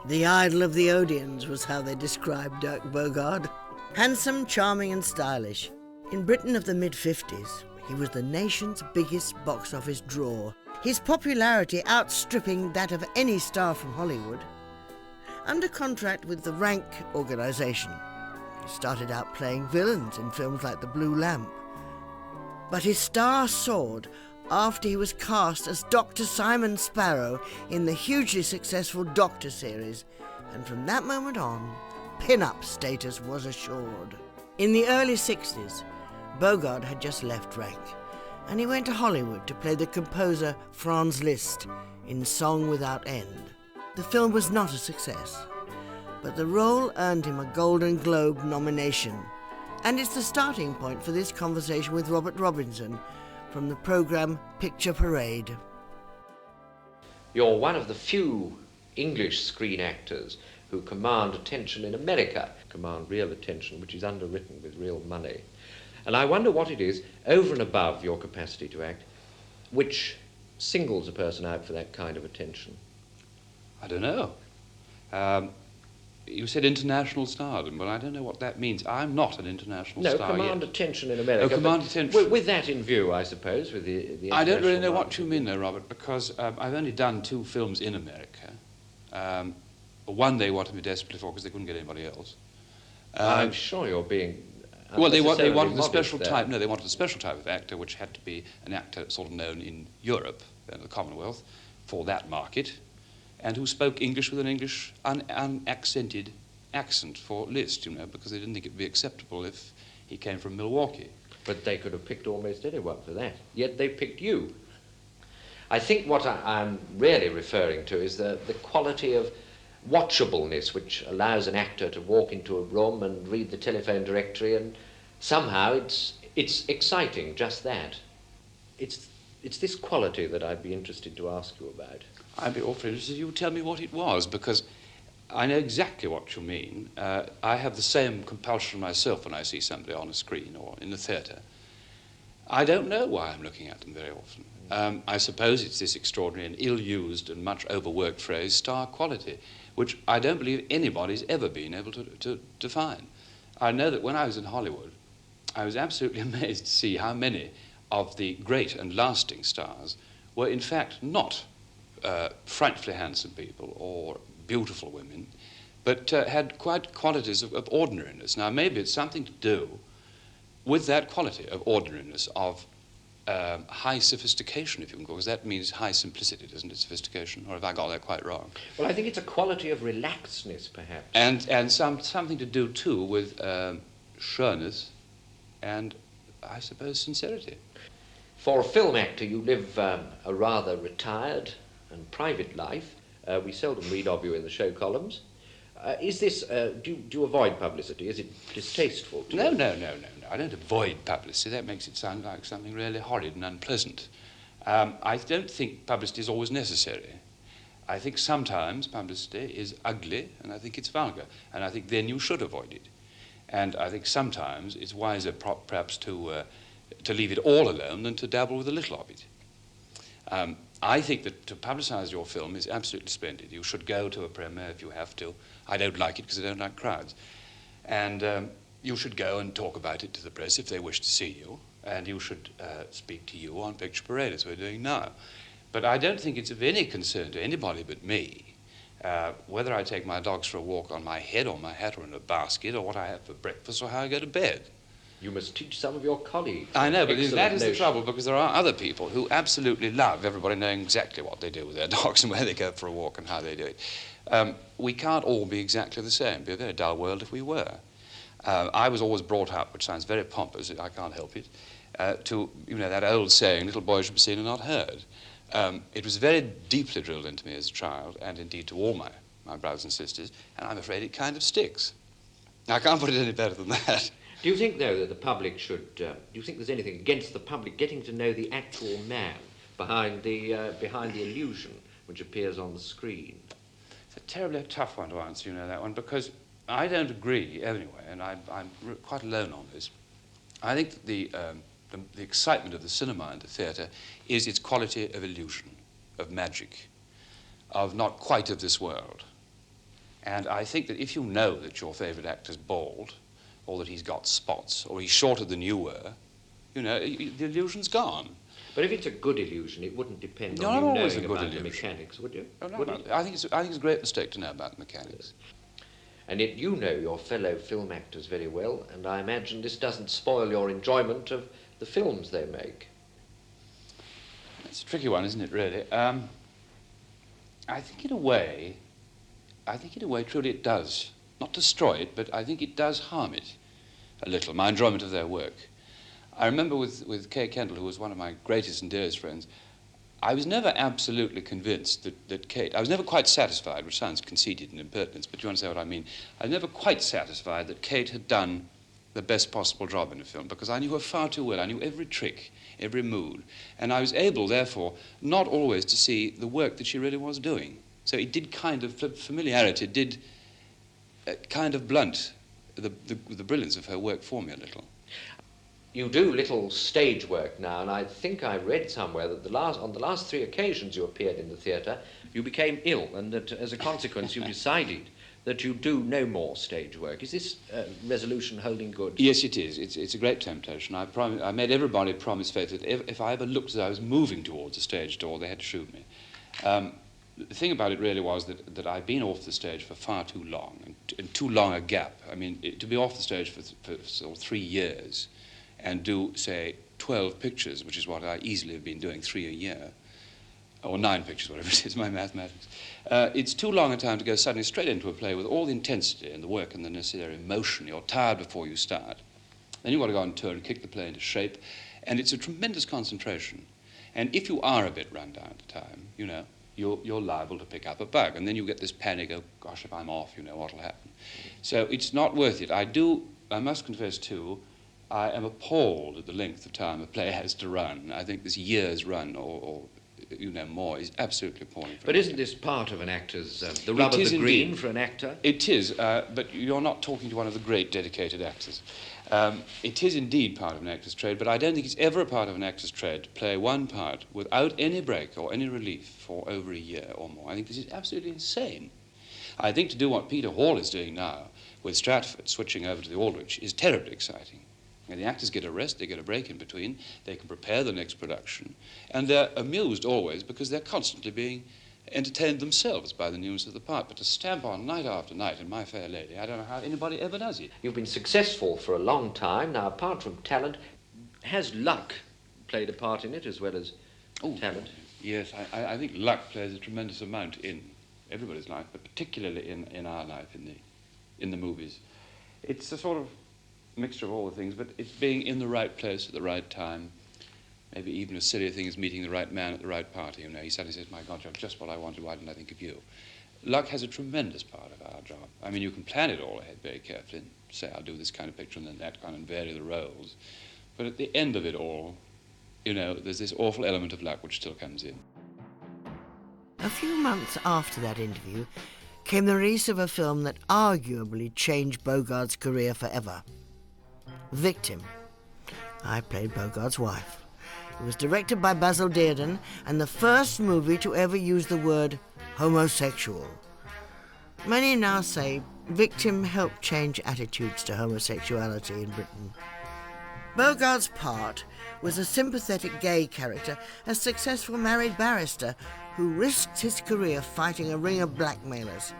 The idol of the Odeons was how they described Dirk Bogarde. Handsome, charming and stylish. In Britain of the mid-50s, he was the nation's biggest box office draw, his popularity outstripping that of any star from Hollywood. Under contract with the Rank organisation, he started out playing villains in films like The Blue Lamp. But his star soared after he was cast as Dr. Simon Sparrow in the hugely successful Doctor series, and from that moment on, pin-up status was assured. In the early 60s, Bogarde had just left Rank, and he went to Hollywood to play the composer Franz Liszt in Song Without End. The film was not a success, but the role earned him a Golden Globe nomination, and it's the starting point for this conversation with Robert Robinson from the programme Picture Parade. You're one of the few English screen actors who command attention in America, command real attention, which is underwritten with real money. And I wonder what it is, over and above your capacity to act, which singles a person out for that kind of attention. I don't know. You said international stardom. Well, I don't know what that means. I'm not an international star yet. No, command attention in America. Oh, command attention. With that in view, I suppose, with the I don't really know market. what you mean, though, Robert, because I've only done 2 films in America. One they wanted me desperately for because they couldn't get anybody else. I'm sure you're being... Well, they wanted a modest special there. type. No, they wanted a special type of actor, which had to be an actor sort of known in Europe, the Commonwealth, for that market, and who spoke English with an English unaccented accent for Liszt, you know, because they didn't think it would be acceptable if he came from Milwaukee. But they could have picked almost anyone for that. Yet they picked you. I think what I'm really referring to is the quality of watchableness which allows an actor to walk into a room and read the telephone directory, and somehow it's exciting, just that. It's this quality that I'd be interested to ask you about. I'd be awfully interested if you would tell me what it was, because I know exactly what you mean. I have the same compulsion myself when I see somebody on a screen or in the theatre. I don't know why I'm looking at them very often. I suppose it's this extraordinary and ill-used and much overworked phrase, star quality, which I don't believe anybody's ever been able to define. I know that when I was in Hollywood, I was absolutely amazed to see how many of the great and lasting stars were in fact not frightfully handsome people or beautiful women, but had quite qualities of ordinariness. Now, maybe it's something to do with that quality of ordinariness, of high sophistication, if you can call it, because that means high simplicity, doesn't it, sophistication? Or have I got that quite wrong? Well, I think it's a quality of relaxedness, perhaps. And something to do, too, with sureness and, I suppose, sincerity. For a film actor, you live a rather retired and private life. We seldom read of you in the show columns. Is this, do you avoid publicity? Is it distasteful to you? No. I don't avoid publicity. That makes it sound like something really horrid and unpleasant. I don't think publicity is always necessary. I think sometimes publicity is ugly, and I think it's vulgar, and I think then you should avoid it. And I think sometimes it's wiser perhaps to leave it all alone than to dabble with a little of it. I think that to publicise your film is absolutely splendid. You should go to a premiere if you have to. I don't like it because I don't like crowds. And you should go and talk about it to the press if they wish to see you. And you should speak to you on Picture Parade, as we're doing now. But I don't think it's of any concern to anybody but me whether I take my dogs for a walk on my head or my hat or in a basket, or what I have for breakfast or how I go to bed. You must teach some of your colleagues. I know, but Excellent that is the notion. trouble, because there are other people who absolutely love everybody knowing exactly what they do with their dogs and where they go for a walk and how they do it. We can't all be exactly the same. It'd be a very dull world if we were. I was always brought up, which sounds very pompous, I can't help it, to, you know, that old saying, little boys should be seen and not heard. It was very deeply drilled into me as a child, and indeed to all my brothers and sisters, and I'm afraid it kind of sticks. I can't put it any better than that. Do you think, though, that the public should... do you think there's anything against the public getting to know the actual man behind the illusion which appears on the screen? It's a terribly tough one to answer, you know, that one, because I don't agree, anyway, and I'm quite alone on this. I think that the excitement of the cinema and the theatre is its quality of illusion, of magic, of not quite of this world. And I think that if you know that your favourite actor's bald, or that he's got spots, or he's shorter than you were, you know, the illusion's gone. But if it's a good illusion, it wouldn't depend on Not you always knowing a good about the illusion. mechanics, would you? Oh, no, Would no. it? I think it's a great mistake to know about the mechanics. And yet you know your fellow film actors very well, and I imagine this doesn't spoil your enjoyment of the films they make. It's a tricky one, isn't it, really? I think in a way, truly it does. Not destroy it, but I think it does harm it a little, my enjoyment of their work. I remember with Kay Kendall, who was one of my greatest and dearest friends, I was never absolutely convinced that Kate, I was never quite satisfied, which sounds conceited and impertinence, but you understand what I mean. I was never quite satisfied that Kate had done the best possible job in a film, because I knew her far too well. I knew every trick, every mood, and I was able, therefore, not always to see the work that she really was doing. So it did kind of, familiarity did kind of blunt the brilliance of her work for me a little. You do little stage work now, and I think I read somewhere that on the last 3 occasions you appeared in the theatre, you became ill, and that as a consequence you decided that you do no more stage work. Is this resolution holding good? Yes, it is. It's a great temptation. I made everybody promise faith that if I ever looked as I was moving towards the stage door, they had to shoot me. The thing about it really was that I'd been off the stage for far too long, and too long a gap. I mean, to be off the stage for sort of 3 years and do, say, 12 pictures, which is what I easily have been doing, 3 a year, or 9 pictures, whatever it is, my mathematics. It's too long a time to go suddenly straight into a play with all the intensity and the work and the necessary emotion. You're tired before you start. Then you've got to go on tour and kick the play into shape, and it's a tremendous concentration. And if you are a bit run down at the time, you know, you're liable to pick up a bug, and then you get this panic, oh, gosh, if I'm off, you know, what'll happen. So it's not worth it. I must confess, too, I am appalled at the length of time a play has to run. I think this year's run, or you know, more, is absolutely appalling. But isn't this part of an actor's, the rub of the green for an actor? It is, but you're not talking to one of the great dedicated actors. It is indeed part of an actor's trade, but I don't think it's ever a part of an actor's trade to play one part without any break or any relief for over a year or more. I think this is absolutely insane. I think to do what Peter Hall is doing now with Stratford, switching over to the Aldwych, is terribly exciting. And the actors get a rest, they get a break in between, they can prepare the next production, and they're amused always because they're constantly being entertained themselves by the news of the part. But to stamp on night after night in My Fair Lady, I don't know how anybody ever does it. You've been successful for a long time. Now, apart from talent, has luck played a part in it as well as talent? Yes, I think luck plays a tremendous amount in everybody's life, but particularly in our life, in the movies. It's a sort of mixture of all the things, but it's being in the right place at the right time. Maybe even a silly thing as meeting the right man at the right party. You know, he suddenly says, my God, you're just what I wanted, why didn't I think of you? Luck has a tremendous part of our job. I mean, you can plan it all ahead very carefully and say, I'll do this kind of picture and then that kind, and vary the roles. But at the end of it all, you know, there's this awful element of luck which still comes in. A few months after that interview came the release of a film that arguably changed Bogarde's career forever. Victim. I played Bogarde's wife. It was directed by Basil Dearden and the first movie to ever use the word homosexual. Many now say Victim helped change attitudes to homosexuality in Britain. Bogarde's part was a sympathetic gay character, a successful married barrister who risked his career fighting a ring of blackmailers.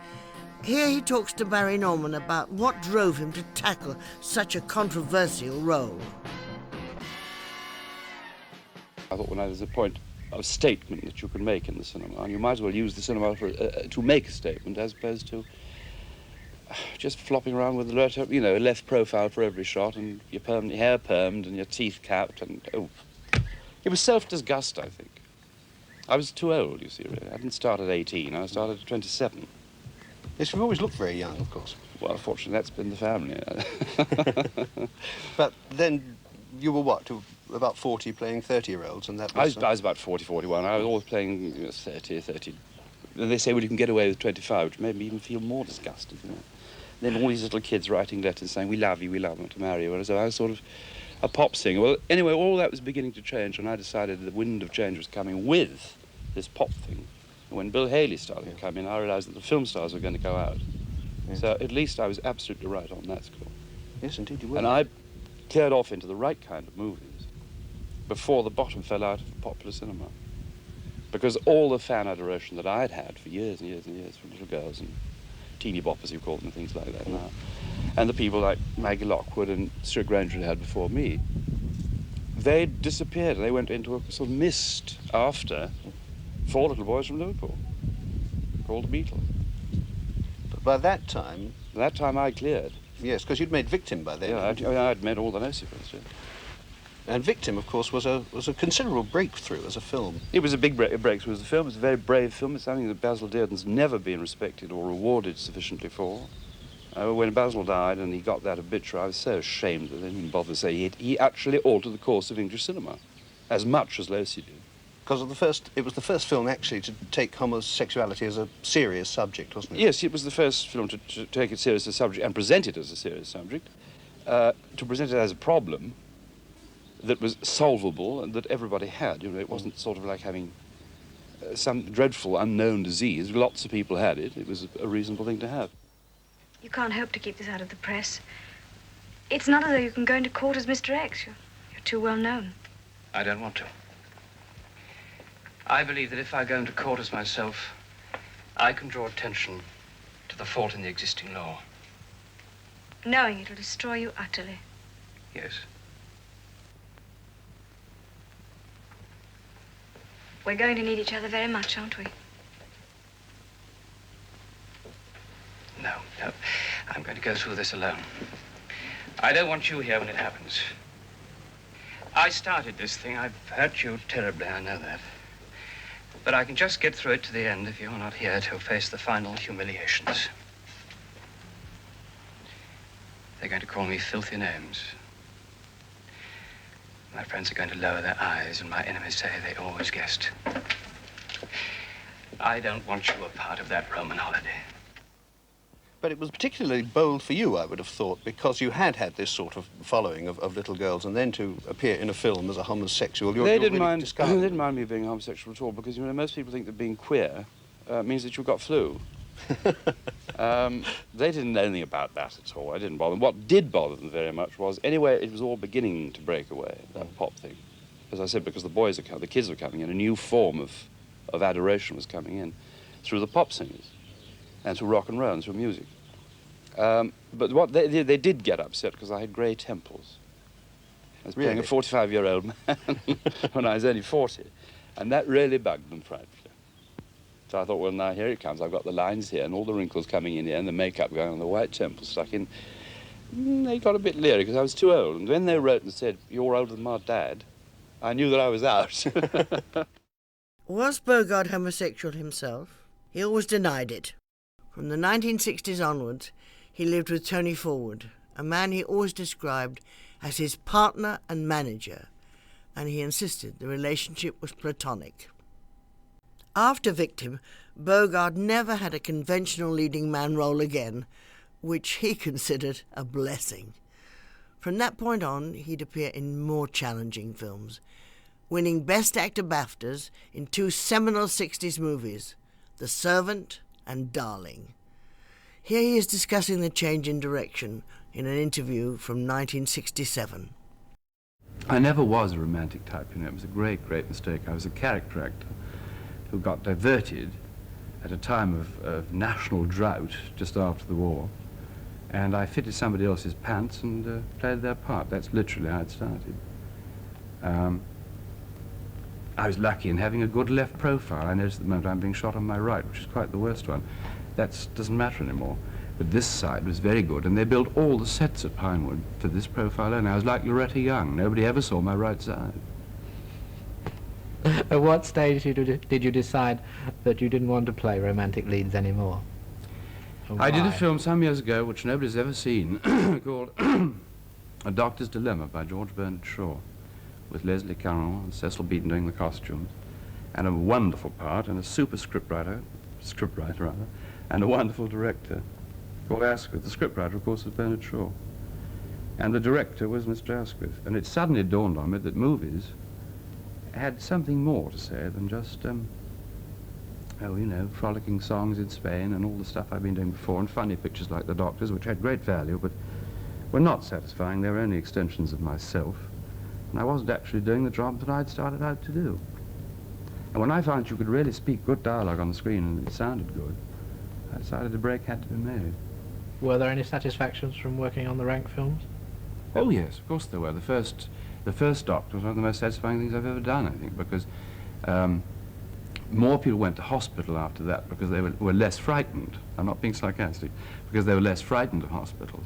Here he talks to Barry Norman about what drove him to tackle such a controversial role. I thought when I was at a point of statement that you could make in the cinema, and you might as well use the cinema to make a statement as opposed to just flopping around with the, you know, left profile for every shot and your hair permed and your teeth capped and, oh. It was self-disgust, I think. I was too old, you see, really. I didn't start at 18, I started at 27. Yes, we've always looked very young, of course. Well, fortunately, that's been the family. But then you were what, about 40 playing 30-year-olds, and that was... I was about 40, 41. I was always playing 30. And they say, well, you can get away with 25, which made me even feel more disgusted, you know. Then all these little kids writing letters saying, we love you, we want to marry you. And so I was sort of a pop singer. Well, anyway, all that was beginning to change, and I decided the wind of change was coming with this pop thing. When Bill Haley started to come in, I realised that the film stars were going to go out. Yes. So at least I was absolutely right on that score. Yes, indeed you were. And I cleared off into the right kind of movies before the bottom fell out of popular cinema. Because all the fan adoration that I'd had for years and years and years from little girls and teeny boppers, you call them, and things like that now, and the people like Maggie Lockwood and Stuart Granger had before me, they disappeared. They went into a sort of mist after Four Little Boys from Liverpool, called the Beatles. But by that time... That time I cleared. Yes, because you'd made Victim by then. Yeah, I'd made all the notes films, yeah. And Victim, of course, was a considerable breakthrough as a film. It was a big breakthrough as a film. It was a very brave film. It's something that Basil Dearden's never been respected or rewarded sufficiently for. When Basil died and he got that obituary, I was so ashamed that I didn't even bother to say he actually altered the course of English cinema, as much as Losey did. Because it was the first film actually to take homosexuality as a serious subject, wasn't it? Yes, it was the first film to take it serious as a subject and present it as a serious subject, to present it as a problem that was solvable and that everybody had. You know, it wasn't sort of like having some dreadful unknown disease. Lots of people had it. It was a reasonable thing to have. You can't hope to keep this out of the press. It's not as though you can go into court as Mr. X. You're too well known. I don't want to. I believe that if I go into court as myself, I can draw attention to the fault in the existing law. Knowing it'll destroy you utterly. Yes. We're going to need each other very much, aren't we? No. I'm going to go through this alone. I don't want you here when it happens. I started this thing. I've hurt you terribly, I know that. But I can just get through it to the end if you're not here to face the final humiliations. They're going to call me filthy names. My friends are going to lower their eyes, and my enemies say they always guessed. I don't want you a part of that Roman holiday. But it was particularly bold for you, I would have thought, because you had this sort of following of little girls, and then to appear in a film as a homosexual, They didn't mind me being homosexual at all, because, you know, most people think that being queer means that you've got flu. They didn't know anything about that at all. I didn't bother them. What did bother them very much was, anyway, it was all beginning to break away, that pop thing. As I said, because the kids were coming in, a new form of adoration was coming in through the pop singers and through rock and roll and through music. But what they did get upset because I had grey temples. I was playing a 45-year-old man when I was only 40, and that really bugged them frightfully. So I thought, well, now here it comes. I've got the lines here and all the wrinkles coming in here and the makeup going on, the white temples stuck in. They got a bit leery because I was too old. And when they wrote and said, "You're older than my dad," I knew that I was out. Was Bogarde homosexual himself? He always denied it. From the 1960s onwards, he lived with Tony Forward, a man he always described as his partner and manager, and he insisted the relationship was platonic. After Victim, Bogarde never had a conventional leading man role again, which he considered a blessing. From that point on, he'd appear in more challenging films, winning Best Actor BAFTAs in two seminal 60s movies, The Servant and Darling. Here he is discussing the change in direction in an interview from 1967. I never was a romantic type, you know. It was a great, great mistake. I was a character actor who got diverted at a time of national drought just after the war, and I fitted somebody else's pants and played their part. That's literally how it started. I was lucky in having a good left profile. I noticed at the moment I'm being shot on my right, which is quite the worst one. That doesn't matter anymore. But this side was very good, and they built all the sets at Pinewood for this profile only. I was like Loretta Young. Nobody ever saw my right side. At what stage did you decide that you didn't want to play romantic leads anymore? I did a film some years ago, which nobody's ever seen, called A Doctor's Dilemma by George Bernard Shaw, with Leslie Caron and Cecil Beaton doing the costumes, and a wonderful part, and a super scriptwriter, and a wonderful director called Asquith. The scriptwriter, of course, was Bernard Shaw, and the director was Mr. Asquith. And it suddenly dawned on me that movies had something more to say than just oh, you know, frolicking songs in Spain and all the stuff I've been doing before, and funny pictures like The Doctor's, which had great value, but were not satisfying. They were only extensions of myself, and I wasn't actually doing the job that I'd started out to do. And when I found you could really speak good dialogue on the screen and it sounded good, I decided a break had to be made. Were there any satisfactions from working on the Rank films? Oh yes, of course there were. The first Doctor was one of the most satisfying things I've ever done, I think, because more people went to hospital after that because they were less frightened. I'm not being sarcastic, because they were less frightened of hospitals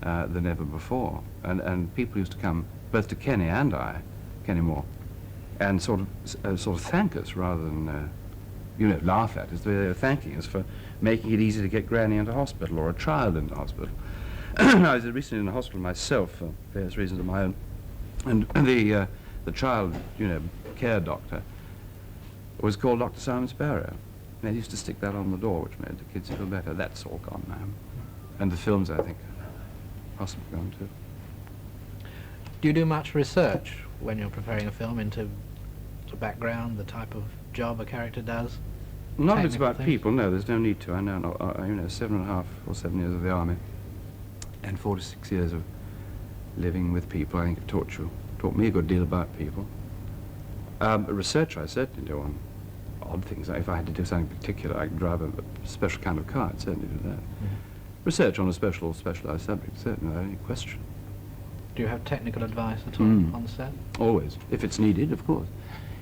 than ever before. And people used to come both to Kenny and I, Kenny Moore, and sort of thank us rather than you know, laugh at us. They were thanking us for making it easy to get Granny into hospital or a child into hospital. I was recently in the hospital myself for various reasons of my own, and the child, you know, care doctor was called Dr. Simon Sparrow. They used to stick that on the door, which made the kids feel better. That's all gone now. And the films, I think, are possibly gone too. Do you do much research when you're preparing a film into the background, the type of job a character does? Not if it's about things? people, no, there's no need to. I know, you know, 7.5 or 7 years of the army and 46 years of living with people. I think it taught me a good deal about people. Research I certainly do on odd things. If I had to do something particular, I could drive a special kind of car, I'd certainly do that. Mm-hmm. Research on a specialized subject, certainly, without any question. Do you have technical advice at all on the set? Always, if it's needed, of course.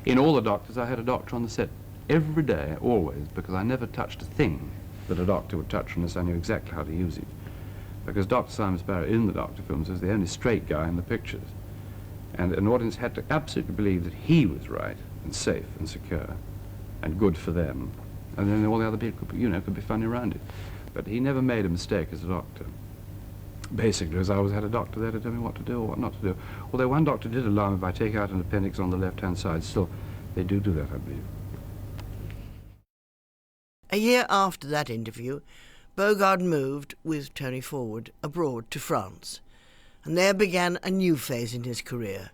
In all the Doctors, I had a doctor on the set every day, always, because I never touched a thing that a doctor would touch unless I knew exactly how to use it. Because Dr. Simon Sparrow in the Doctor films was the only straight guy in the pictures. And an audience had to absolutely believe that he was right and safe and secure and good for them. And then all the other people could, you know, could be funny around it. But he never made a mistake as a doctor. Basically, because I always had a doctor there to tell me what to do or what not to do. Although one doctor did allow me if I take out an appendix on the left-hand side. Still, they do that, I believe. A year after that interview, Bogarde moved, with Tony Forward, abroad to France. And there began a new phase in his career,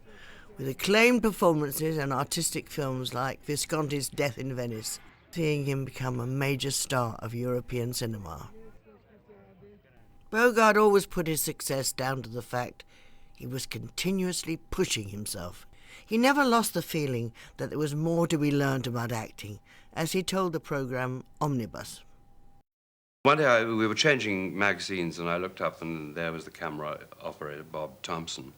with acclaimed performances and artistic films like Visconti's Death in Venice, seeing him become a major star of European cinema. Bogarde always put his success down to the fact he was continuously pushing himself. He never lost the feeling that there was more to be learned about acting, as he told the programme Omnibus. One day we were changing magazines and I looked up and there was the camera operator, Bob Thompson,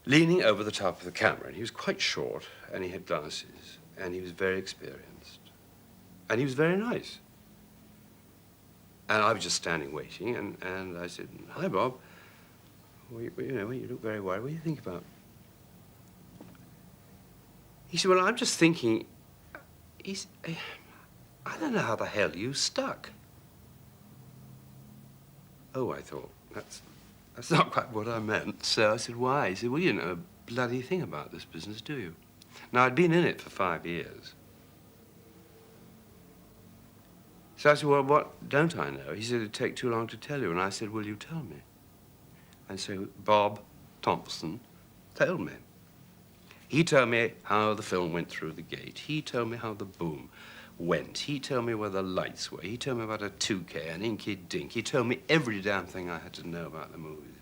leaning over the top of the camera. And he was quite short and he had glasses and he was very experienced and he was very nice. And I was just standing waiting and I said, "Hi, Bob. You know, you look very worried. What do you think about?" He said, "Well, I'm just thinking," "I don't know how the hell you stuck." Oh, I thought, that's not quite what I meant. So I said, "Why?" He said, "Well, you know a bloody thing about this business, do you?" Now, I'd been in it for 5 years. So I said, "Well, what don't I know?" He said, "It'd take too long to tell you." And I said, "Will you tell me?" And so Bob Thompson told me. He told me how the film went through the gate. He told me how the boom went. He told me where the lights were. He told me about a 2K, an inky dink. He told me every damn thing I had to know about the movies.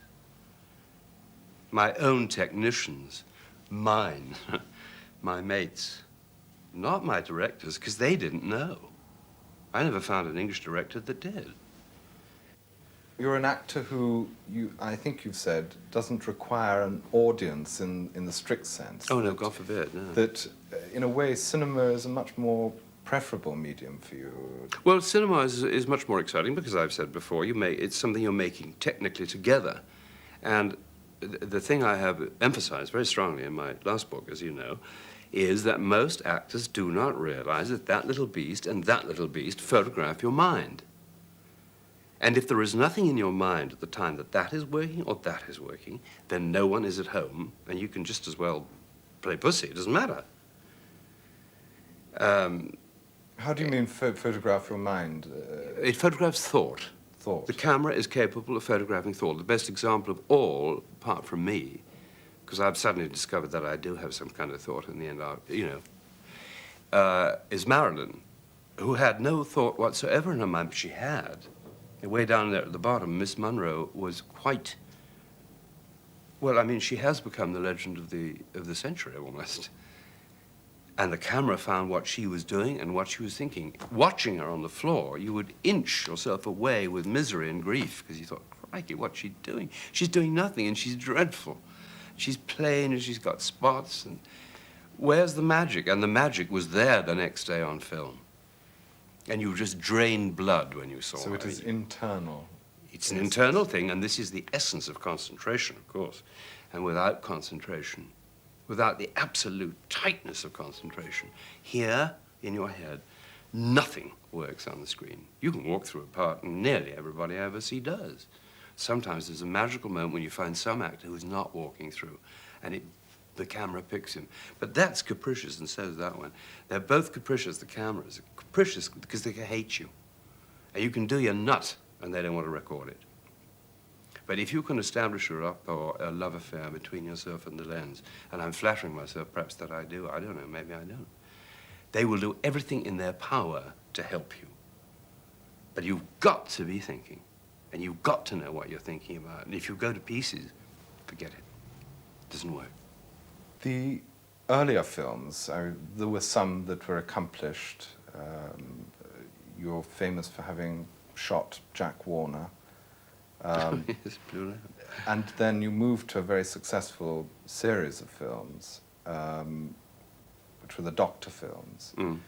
My own technicians, mine, my mates, not my directors, because they didn't know. I never found an English director that did. You're an actor who, I think you've said, doesn't require an audience in the strict sense. Oh, no, God forbid, no. That, in a way, cinema is a much more preferable medium for you. Well, cinema is much more exciting because I've said before, it's something you're making technically together. And the thing I have emphasized very strongly in my last book, as you know, is that most actors do not realize that that little beast and that little beast photograph your mind. And if there is nothing in your mind at the time that that is working or that is working, then no one is at home, and you can just as well play pussy. It doesn't matter. How do you mean photograph your mind? It photographs thought. Thought. The camera is capable of photographing thought. The best example of all, apart from me, because I've suddenly discovered that I do have some kind of thought in the end, you know, is Marilyn, who had no thought whatsoever in her mind, but she had. Way down there at the bottom, Miss Munro was quite, well, I mean, she has become the legend of the century, almost. And the camera found what she was doing and what she was thinking. Watching her on the floor, you would inch yourself away with misery and grief, because you thought, crikey, what's she doing? She's doing nothing, and she's dreadful. She's plain, and she's got spots, and where's the magic? And the magic was there the next day on film. And you just drained blood when you saw her. So it is internal. It's an internal thing, and this is the essence of concentration, of course. And without concentration, without the absolute tightness of concentration, here in your head, nothing works on the screen. You can walk through a part, and nearly everybody I ever see does. Sometimes there's a magical moment when you find some actor who's not walking through, and the camera picks him. But that's capricious, and so is that one. They're both capricious, the cameras. Capricious because they hate you. And you can do your nut, and they don't want to record it. But if you can establish a love affair between yourself and the lens, and I'm flattering myself, perhaps that I do, I don't know, maybe I don't, they will do everything in their power to help you. But you've got to be thinking, and you've got to know what you're thinking about. And if you go to pieces, forget it. It doesn't work. The earlier films, there were some that were accomplished. You're famous for having shot Jack Warner. Yes, Blue Lamp. And then you moved to a very successful series of films, which were the Doctor films. Mm.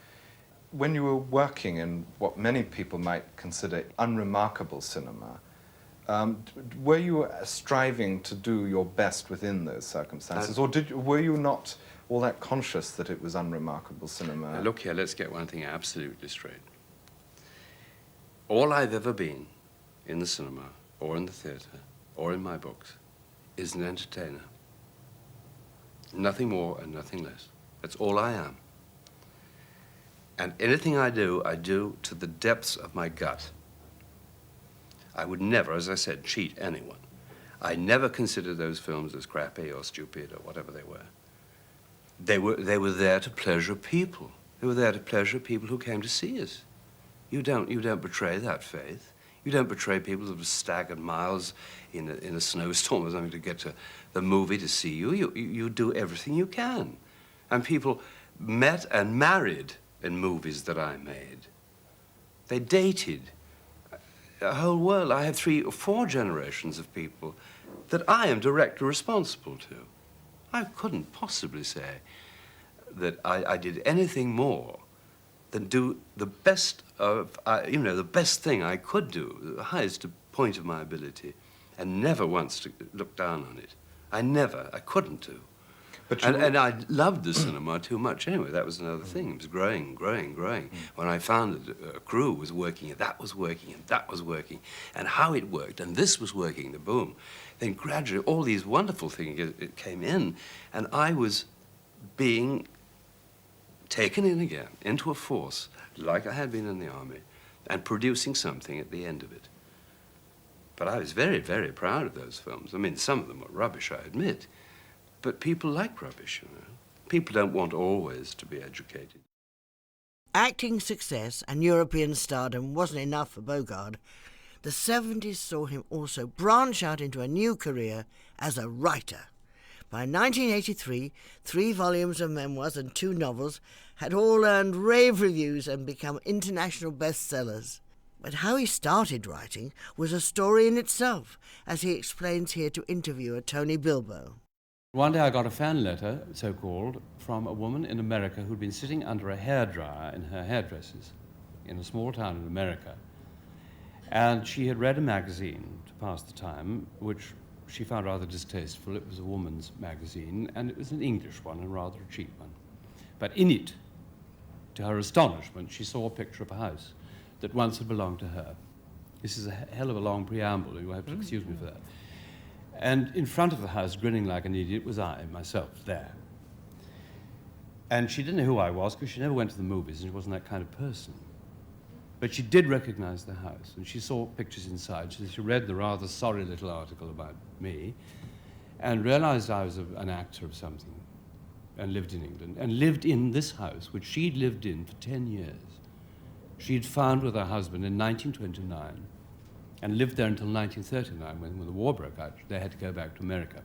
When you were working in what many people might consider unremarkable cinema, were you striving to do your best within those circumstances, or were you not all that conscious that it was unremarkable cinema? Now look here, let's get one thing absolutely straight. All I've ever been in the cinema, or in the theatre, or in my books, is an entertainer. Nothing more and nothing less. That's all I am. And anything I do to the depths of my gut. I would never, as I said, cheat anyone. I never considered those films as crappy or stupid or whatever they were. They were there to pleasure people. They were there to pleasure people who came to see us. You don't betray that faith. You don't betray people that have staggered miles in a snowstorm or something to get to the movie to see you. You do everything you can. And people met and married in movies that I made. They dated. A whole world. I have 3 or 4 generations of people that I am directly responsible to. I couldn't possibly say that I did anything more than do the best of, the best thing I could do, the highest point of my ability, and never once to look down on it. I couldn't do. And I loved the cinema too much anyway. That was another thing. It was growing. When I found that a crew was working, and that was working, and that was working, and how it worked, and this was working, the boom. Then gradually all these wonderful things it came in, and I was being taken in again into a force, like I had been in the army, and producing something at the end of it. But I was very, very proud of those films. I mean, some of them were rubbish, I admit. But people like rubbish, you know. People don't want always to be educated. Acting success and European stardom wasn't enough for Bogarde. The 70s saw him also branch out into a new career as a writer. By 1983, 3 volumes of memoirs and 2 novels had all earned rave reviews and become international bestsellers. But how he started writing was a story in itself, as he explains here to interviewer Tony Bilbo. One day I got a fan letter, so-called, from a woman in America who'd been sitting under a hairdryer in her hairdressers in a small town in America. And she had read a magazine to pass the time, which she found rather distasteful. It was a woman's magazine, and it was an English one, and rather a cheap one. But in it, to her astonishment, she saw a picture of a house that once had belonged to her. This is a hell of a long preamble, you'll have to excuse me for that. And in front of the house, grinning like an idiot, was I, myself, there. And she didn't know who I was, because she never went to the movies, and she wasn't that kind of person. But she did recognize the house, and she saw pictures inside. So she read the rather sorry little article about me, and realized I was an actor of something. and lived in England, and lived in this house, which she'd lived in for 10 years. She'd found with her husband in 1929 and lived there until 1939 when the war broke out. They had to go back to America.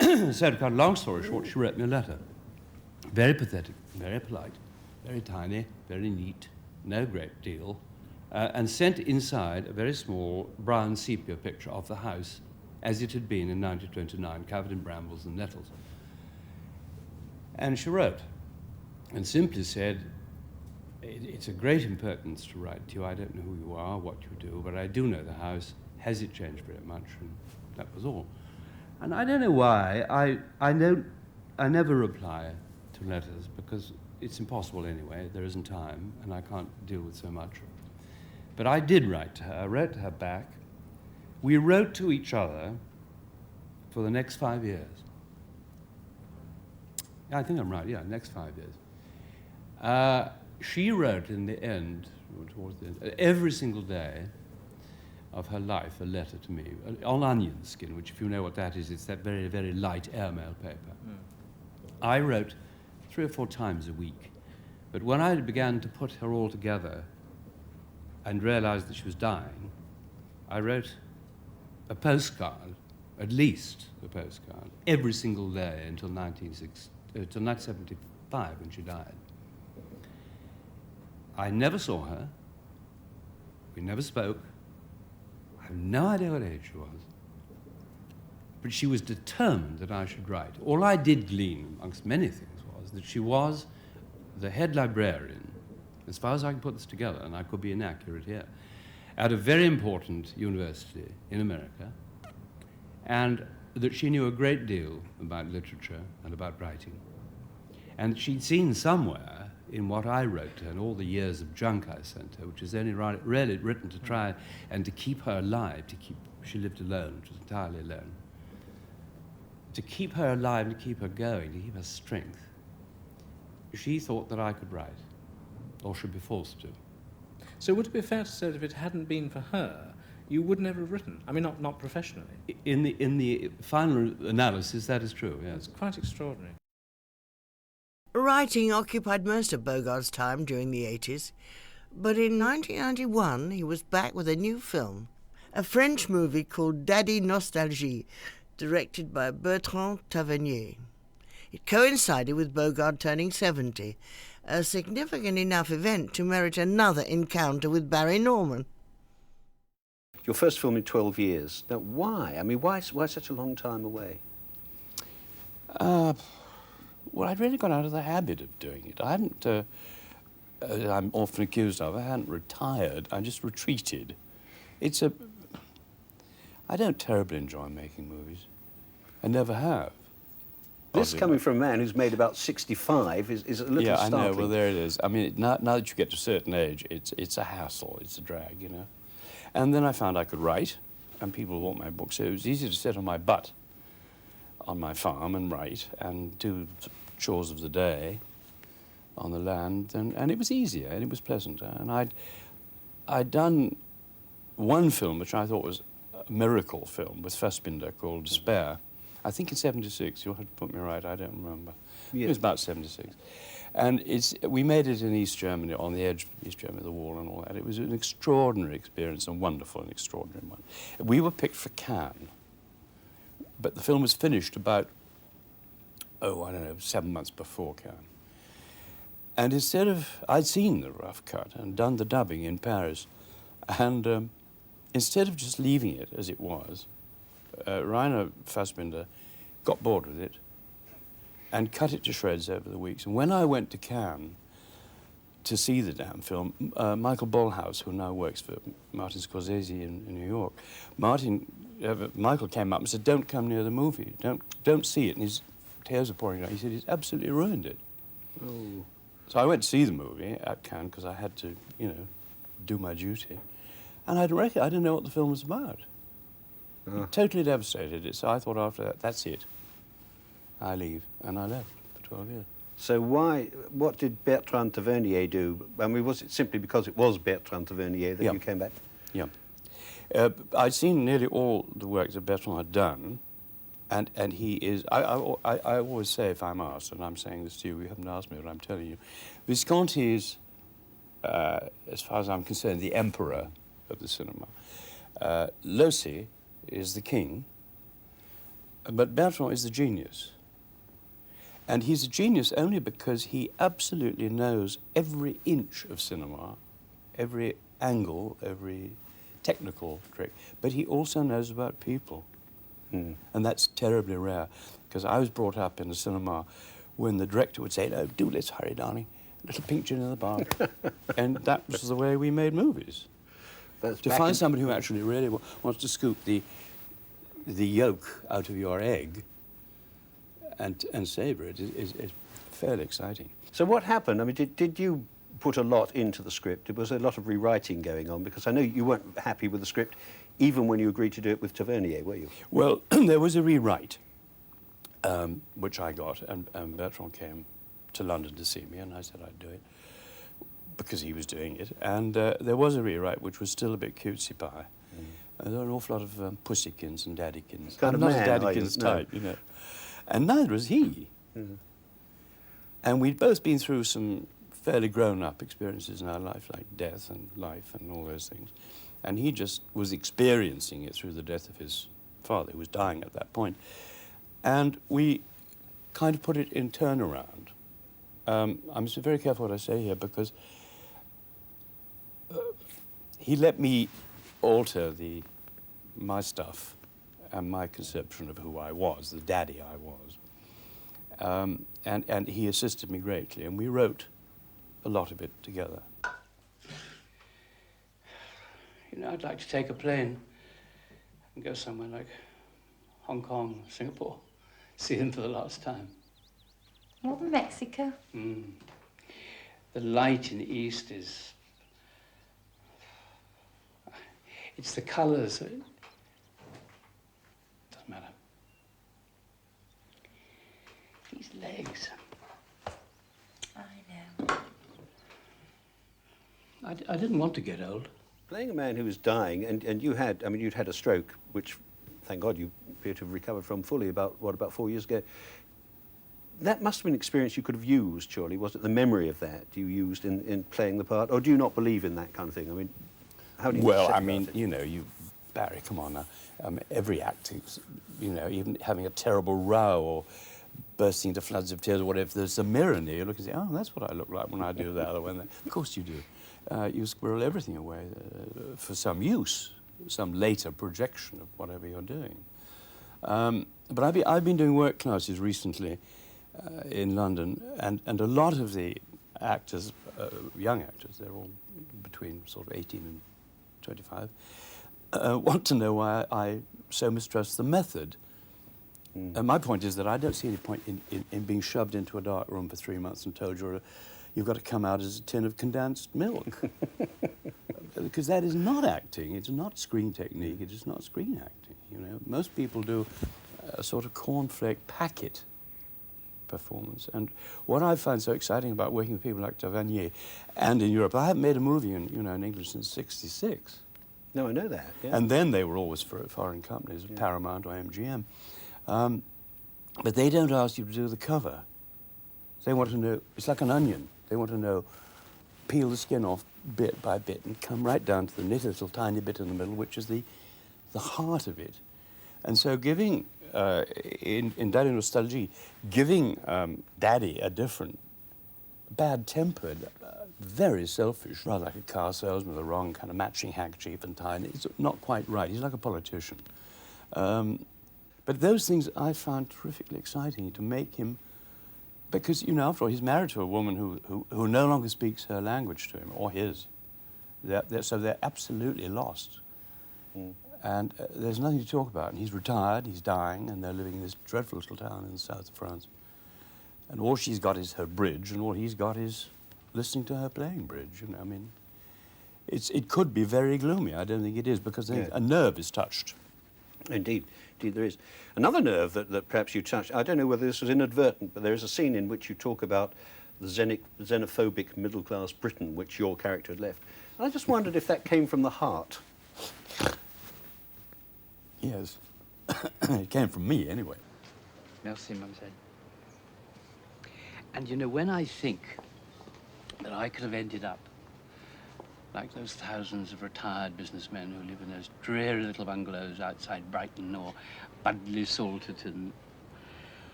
So to cut a long story short, she wrote me a letter. Very pathetic, very polite, very tiny, very neat, no great deal, and sent inside a very small brown sepia picture of the house as it had been in 1929, covered in brambles and nettles. And she wrote, and simply said, it's a great impertinence to write to you. I don't know who you are, what you do, but I do know the house. Has it changed very much? And that was all. And I don't know why. I never reply to letters because it's impossible anyway. There isn't time, and I can't deal with so much. But I did write to her. I wrote to her back. We wrote to each other for the next 5 years. Yeah, I think I'm right, yeah, next 5 years. She wrote in the end, towards the end, every single day of her life a letter to me, on onion skin, which if you know what that is, it's that very, very light airmail paper. Mm. I wrote 3 or 4 times a week, but when I began to put her all together and realized that she was dying, I wrote a postcard, at least a postcard, every single day until 1975 when she died. I never saw her. We never spoke. I have no idea what age she was. But she was determined that I should write. All I did glean, amongst many things, was that she was the head librarian, as far as I can put this together, and I could be inaccurate here, at a very important university in America, and that she knew a great deal about literature and about writing. And she'd seen somewhere in what I wrote to her and all the years of junk I sent her, which is only really written to try and to keep her alive, she lived alone, she was entirely alone, to keep her alive and to keep her going, to keep her strength. She thought that I could write, or should be forced to. So would it be fair to say that if it hadn't been for her, you would never have written? I mean, not professionally. In the final analysis, that is true, yes. It's quite extraordinary. Writing occupied most of Bogarde's time during the 80s, but in 1991 he was back with a new film, a French movie called Daddy Nostalgie, directed by Bertrand Tavernier. It coincided with Bogarde turning 70, a significant enough event to merit another encounter with Barry Norman. Your first film in 12 years. Now, why? I mean, why such a long time away? Well, I'd really got out of the habit of doing it. I hadn't, I'm often accused of, I hadn't retired, I just retreated. I don't terribly enjoy making movies. I never have. This coming from a man who's made about 65 is a little startling. Yeah, I know, well, there it is. I mean, now that you get to a certain age, it's a hassle, it's a drag, you know. And then I found I could write, and people bought my books, so it was easy to sit on my butt on my farm and write and do the chores of the day on the land, and it was easier and it was pleasanter. And I'd done one film which I thought was a miracle film with Fassbinder called Despair. I think in 76, you'll have to put me right, I don't remember. Yeah. It was about 76. And we made it in East Germany, on the edge of East Germany, the wall and all that. It was an extraordinary experience, and wonderful and extraordinary one. We were picked for Cannes, but the film was finished about, I don't know, 7 months before Cannes. And I'd seen the rough cut and done the dubbing in Paris, and instead of just leaving it as it was, Rainer Fassbinder got bored with it and cut it to shreds over the weeks. And when I went to Cannes to see the damn film, Michael Bollhaus, who now works for Martin Scorsese in New York, Michael came up and said, "Don't come near the movie. Don't see it." And his tears are pouring out. He said, "He's absolutely ruined it." Oh. So I went to see the movie at Cannes because I had to, do my duty. And I didn't know what the film was about. It totally devastated it. So I thought after that, that's it. I leave. And I left for 12 years. So what did Bertrand Tavernier do? I mean, was it simply because it was Bertrand Tavernier that you came back? Yeah. I'd seen nearly all the work that Bertrand had done, And he is, I always say if I'm asked, and I'm saying this to you, you haven't asked me, but I'm telling you, Visconti is, as far as I'm concerned, the emperor of the cinema. Losi is the king, but Bertrand is the genius. And he's a genius only because he absolutely knows every inch of cinema, every angle, every technical trick, but he also knows about people. And that's terribly rare, because I was brought up in a cinema when the director would say, "No, do let's hurry, darling, a little pink gin in the bar." And that was the way we made movies. To find somebody who actually really wants to scoop the yolk out of your egg and savor it is fairly exciting. So what happened? I mean, did you put a lot into the script? There was a lot of rewriting going on, because I know you weren't happy with the script even when you agreed to do it with Tavernier, were you? Well, there was a rewrite, which I got, and Bertrand came to London to see me, and I said I'd do it, because he was doing it. And there was a rewrite which was still a bit cutesy pie. There were an awful lot of pussykins and daddykins. Kind of I'm not man, a daddykins type, you know. And neither was he. And we'd both been through some fairly grown-up experiences in our life, like death and life and all those things. And he just was experiencing it through the death of his father, who was dying at that point. And we kind of put it in turnaround. I'm very careful what I say here, because he let me alter my stuff and my conception of who I was, the daddy I was. And he assisted me greatly, and we wrote a lot of it together. You know, I'd like to take a plane and go somewhere like Hong Kong, Singapore, see him for the last time. More than Mexico? The light in the east is... It's the colours. It doesn't matter. These legs. I know. I didn't want to get old. Playing a man who was dying, and you had, I mean, you'd had a stroke, which, thank God, you appear to have recovered from fully about 4 years ago. That must have been an experience you could have used, surely. Was it the memory of that you used in playing the part? Or do you not believe in that kind of thing? I mean, how do you... Well, I mean, you know, Barry, come on now. Every acting, you know, even having a terrible row or bursting into floods of tears or whatever, if there's a mirror near you, look and say, oh, that's what I look like when I do that. Or when that. Of course you do. You squirrel everything away for some use, some later projection of whatever you're doing. But I've been doing work classes recently in London, and a lot of the actors, young actors, they're all between sort of 18 and 25, want to know why I so mistrust the method. And my point is that I don't see any point in being shoved into a dark room for 3 months and told you've got to come out as a tin of condensed milk. Because that is not acting. It's not screen technique. It is not screen acting. You know, most people do a sort of cornflake packet performance. And what I find so exciting about working with people like Tavernier and in Europe, I haven't made a movie in England since '66. No, I know that. Yeah. And then they were always for foreign companies, Paramount or MGM. But they don't ask you to do the cover. They want to know, it's like an onion. They want to know, peel the skin off bit by bit and come right down to the little tiny bit in the middle, which is the heart of it. And so giving, in Daddy Nostalgie, giving Daddy a different, bad-tempered, very selfish, rather like a car salesman with a wrong kind of matching handkerchief and tie, and it's not quite right. He's like a politician. But those things I found terrifically exciting, to make him, because, you know, after all, he's married to a woman who no longer speaks her language to him, or his. So they're absolutely lost. And there's nothing to talk about. And he's retired, he's dying, and they're living in this dreadful little town in the south of France. And all she's got is her bridge, and all he's got is listening to her playing bridge. You know, I mean, it could be very gloomy. I don't think it is, because a nerve is touched. Indeed, indeed there is. Another nerve that perhaps you touched, I don't know whether this was inadvertent, but there is a scene in which you talk about the xenophobic middle-class Britain which your character had left. And I just wondered if that came from the heart. Yes. It came from me, anyway. Merci, mademoiselle. And you know, when I think that I could have ended up like those thousands of retired businessmen who live in those dreary little bungalows outside Brighton or Budley Salterton,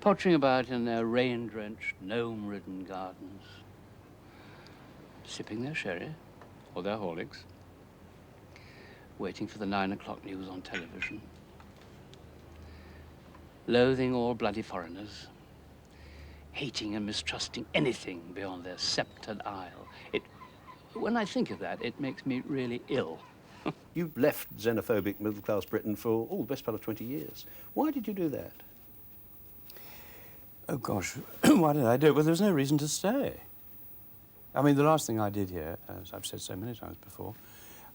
pottering about in their rain-drenched, gnome-ridden gardens, sipping their sherry or their Horlicks, waiting for the 9 o'clock news on television, loathing all bloody foreigners, hating and mistrusting anything beyond their sceptred isle. When I think of that, it makes me really ill. You've left xenophobic middle-class Britain for, the best part of 20 years. Why did you do that? Oh, gosh, why did I do it? Well, there's no reason to stay. I mean, the last thing I did here, as I've said so many times before,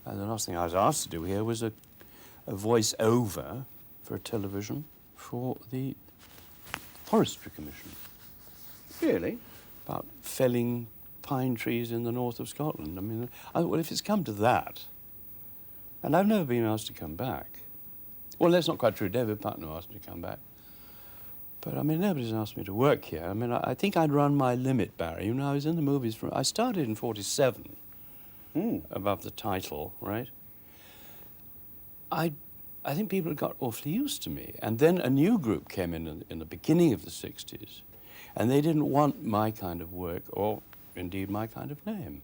the last thing I was asked to do here was a voice-over for television for the Forestry Commission. Really? About felling pine trees in the north of Scotland. I mean, well, if it's come to that, and I've never been asked to come back. Well, that's not quite true. David Putnam asked me to come back. But, I mean, nobody's asked me to work here. I mean, I think I'd run my limit, Barry. You know, I was in the movies I started in 47, above the title, right? I think people had got awfully used to me. And then a new group came in the beginning of the 60s, and they didn't want my kind of work, or indeed my kind of name.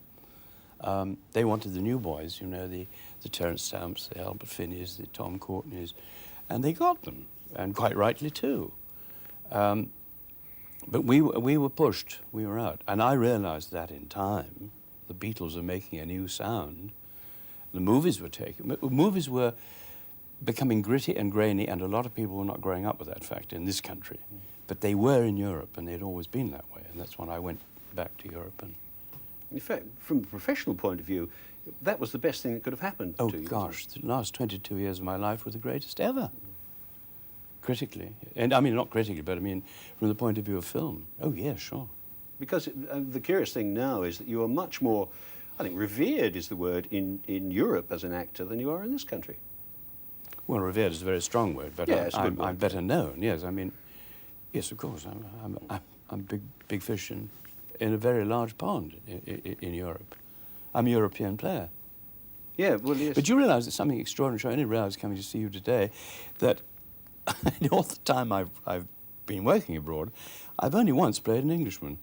They wanted the new boys, you know, the Terence Stamps, the Albert Finneys, the Tom Courtneys, and they got them, and quite rightly too. But we were pushed, we were out. And I realized that in time, the Beatles are making a new sound. The movies were becoming gritty and grainy, and a lot of people were not growing up with that fact in this country. But they were in Europe, and they'd always been that way, and that's when I went back to Europe. And in fact, from a professional point of view, that was the best thing that could have happened to you. Oh, gosh, the last 22 years of my life were the greatest ever. Critically. And I mean, not critically, but I mean, from the point of view of film. Oh, yeah, sure. Because the curious thing now is that you are much more, I think revered is the word, in Europe as an actor than you are in this country. Well, revered is a very strong word, but yeah, I'm better known, yes. I mean, yes, of course, I'm big fish in a very large pond in Europe. I'm a European player. Yeah, well, yes. But you realise that something extraordinary, I only realised coming to see you today, that all the time I've been working abroad, I've only once played an Englishman.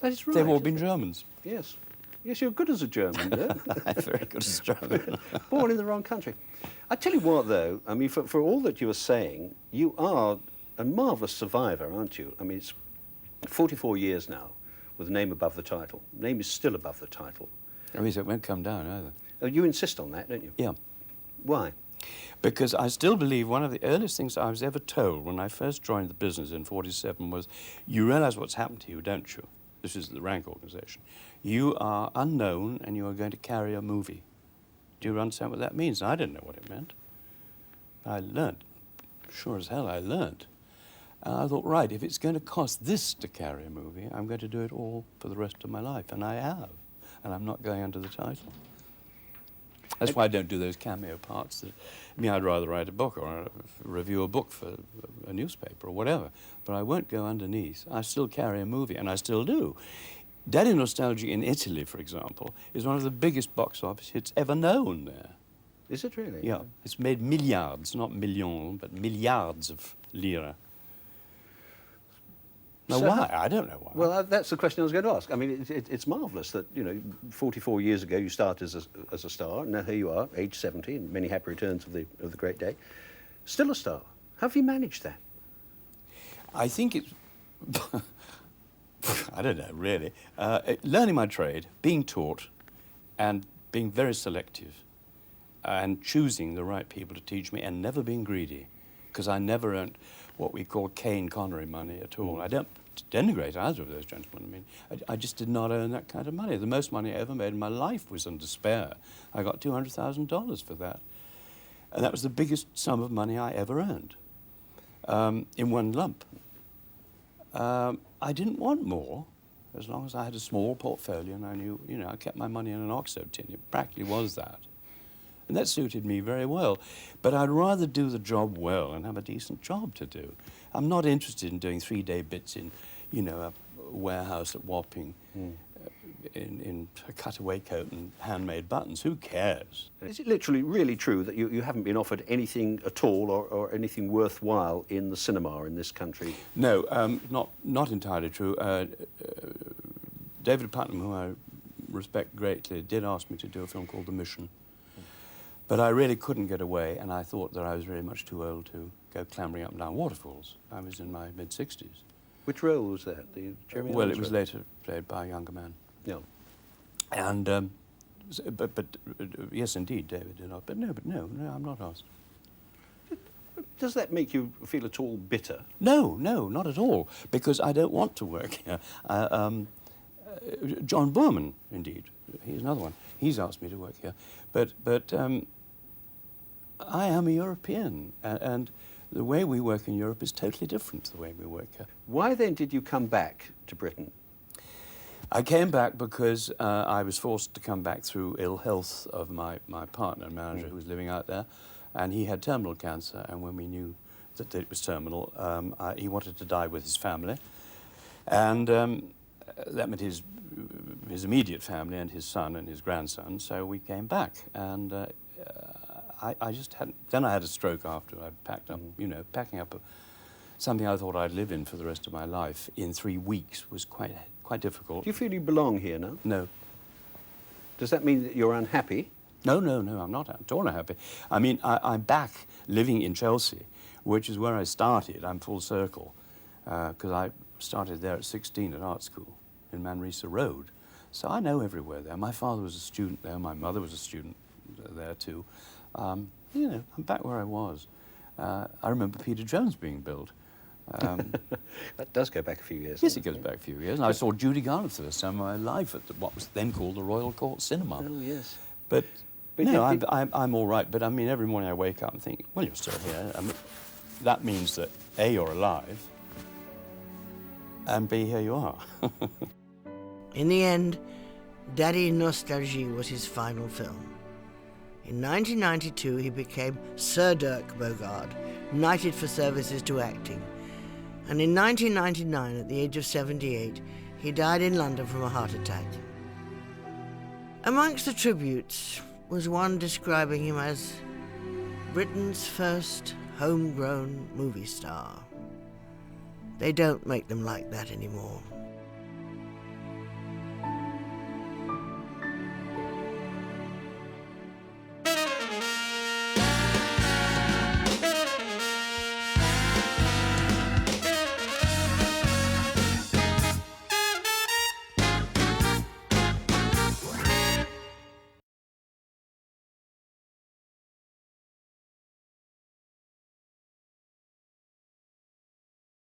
That is right. They've all been Germans. Yes. Yes, you're good as a German, yeah? I'm very good as a German. Born in the wrong country. I tell you what, though, I mean, for all that you are saying, you are a marvellous survivor, aren't you? I mean, it's 44 years now with the name above the title. The name is still above the title. I mean, it won't come down either. Oh, you insist on that, don't you? Yeah. Why? Because I still believe one of the earliest things I was ever told when I first joined the business in 47 was, you realise what's happened to you, don't you? This is the rank organisation. You are unknown and you are going to carry a movie. Do you understand what that means? I didn't know what it meant. I learnt. Sure as hell I learnt. And I thought, right, if it's going to cost this to carry a movie, I'm going to do it all for the rest of my life. And I have. And I'm not going under the title. That's why I don't do those cameo parts. I mean, I'd rather write a book or review a book for a newspaper or whatever. But I won't go underneath. I still carry a movie, and I still do. Daddy Nostalgia in Italy, for example, is one of the biggest box office hits ever known there. Is it really? Yeah. It's made milliards, not millions, but milliards of lira. Now, So why? I don't know why. Well, that's the question I was going to ask. I mean, it's marvellous that, you know, 44 years ago you started as a star, and now here you are, age 70, and many happy returns of the great day. Still a star. How have you managed that? I think it's... I don't know, really. Learning my trade, being taught, and being very selective, and choosing the right people to teach me, and never being greedy, because I never earned what we call Kane Connery money at all. I don't denigrate either of those gentlemen. I mean, I just did not earn that kind of money. The most money I ever made in my life was on Despair. I got $200,000 for that. And that was the biggest sum of money I ever earned in one lump. I didn't want more, as long as I had a small portfolio and I knew, you know, I kept my money in an OXO tin. It practically was that. And that suited me very well. But I'd rather do the job well and have a decent job to do. I'm not interested in doing 3-day bits in, you know, a warehouse at Wapping, in a cutaway coat and handmade buttons. Who cares? Is it literally really true that you haven't been offered anything at all or anything worthwhile in the cinema in this country? No, not entirely true. David Putnam, who I respect greatly, did ask me to do a film called The Mission. But I really couldn't get away, and I thought that I was very much too old to go clambering up and down waterfalls. I was in my mid-60s. Which role was that? The Jeremy Well, Irons it was role? later played by a younger man. Yeah. And, yes, indeed, David did not. But no, I'm not asked. Does that make you feel at all bitter? No, not at all, because I don't want to work here. John Boorman, indeed, he's another one. He's asked me to work here. But I am a European, and the way we work in Europe is totally different to the way we work here. Why then did you come back to Britain? I came back because I was forced to come back through ill health of my partner and manager who was living out there, and he had terminal cancer, and when we knew that it was terminal, he wanted to die with his family, and that meant his immediate family and his son and his grandson, so we came back, and I just hadn't... Then I had a stroke after I packed up, you know, packing up something I thought I'd live in for the rest of my life in 3 weeks was quite difficult. Do you feel you belong here now? No. Does that mean that you're unhappy? No, I'm not at all unhappy. I mean, I'm back living in Chelsea, which is where I started. I'm full circle, because I started there at 16 at art school in Manresa Road. So I know everywhere there. My father was a student there. My mother was a student there too. You know, I'm back where I was. I remember Peter Jones being built. That does go back a few years. Yes, it goes back a few years. And I saw Judy Garland for the first time in my life at what was then called the Royal Court Cinema. Oh, yes. But no, I'm all right. But I mean, every morning I wake up and think, well, you're still here. I mean, that means that A, you're alive, and B, here you are. In the end, Daddy Nostalgie was his final film. In 1992, he became Sir Dirk Bogarde, knighted for services to acting. And in 1999, at the age of 78, he died in London from a heart attack. Amongst the tributes was one describing him as Britain's first homegrown movie star. They don't make them like that anymore.